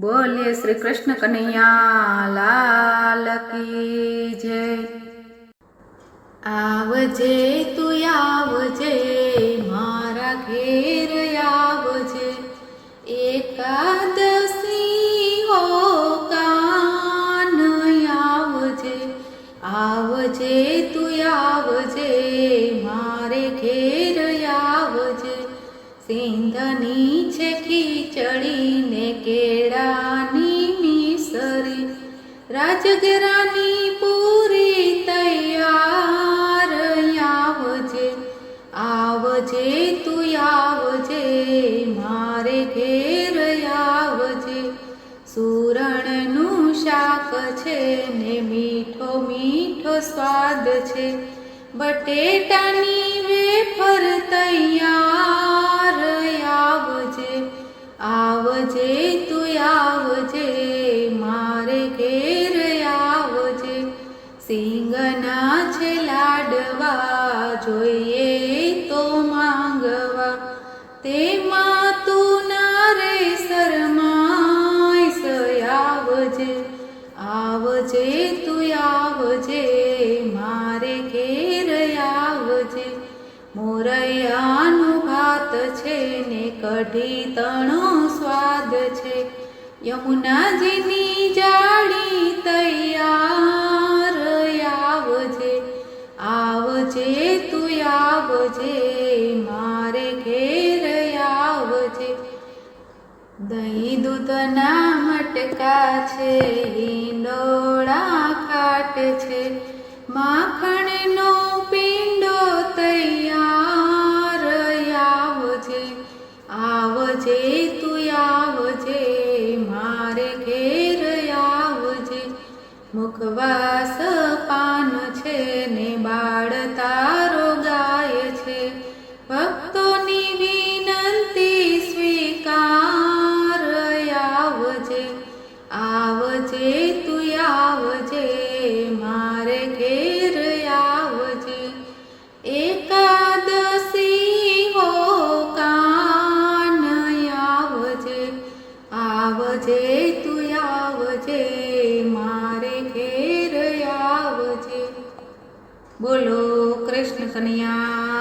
બોલે શ્રી કૃષ્ણ કનૈયા લાલ કી જય। આવજે તું આવજે મારા ઘેર આવજે, એકાદશી હો કાન આવજે। આવજે તું આવજે મારે ઘેર આવજે, સિંધની છે ખીચડી ને કેળાની મીસરી, રાજગરાની પૂરી તૈયાર આવજે। આવજે તું આવજે મારે ઘેર આવજે, સુરણનું શાક છે ને મીઠો મીઠો સ્વાદ છે, બટેટાની વેફર તૈયાર આવજે। આવજે તું આવજે મારે ઘેર આવજે, સિંગના છે લાડવા જોઈએ તો માંગવા, તેમાં તું ના રે શરમાઈશ। આવજે આવજે તું આવજે મારે ઘેર આવજે, મોરૈયાનું ભાત છે ને કઢી તણો સ્વાદ છે, યમુનાજીની જાળી તૈયાર આવજે। આવજે તું આવજે મારે ઘેર આવજે, દહીં દૂધના મટકા છે, હિંડોળા ખાટ છે, માખણનો પીંડો તૈયાર આવજે। આવજે તું આવજે મારે ઘેર આવજે, મુખવાસ પાન છે ને બાળ તારો ગાય છે, ભક્તોની વિનંતી સ્વીકાર આવજે। આવજે તું આવજે મારે ઘેર આવજે, એકાદશી હો કાન આવજે। આવજે તું આવજે મારે ઘેર આવજે। બોલો કૃષ્ણ કનૈયા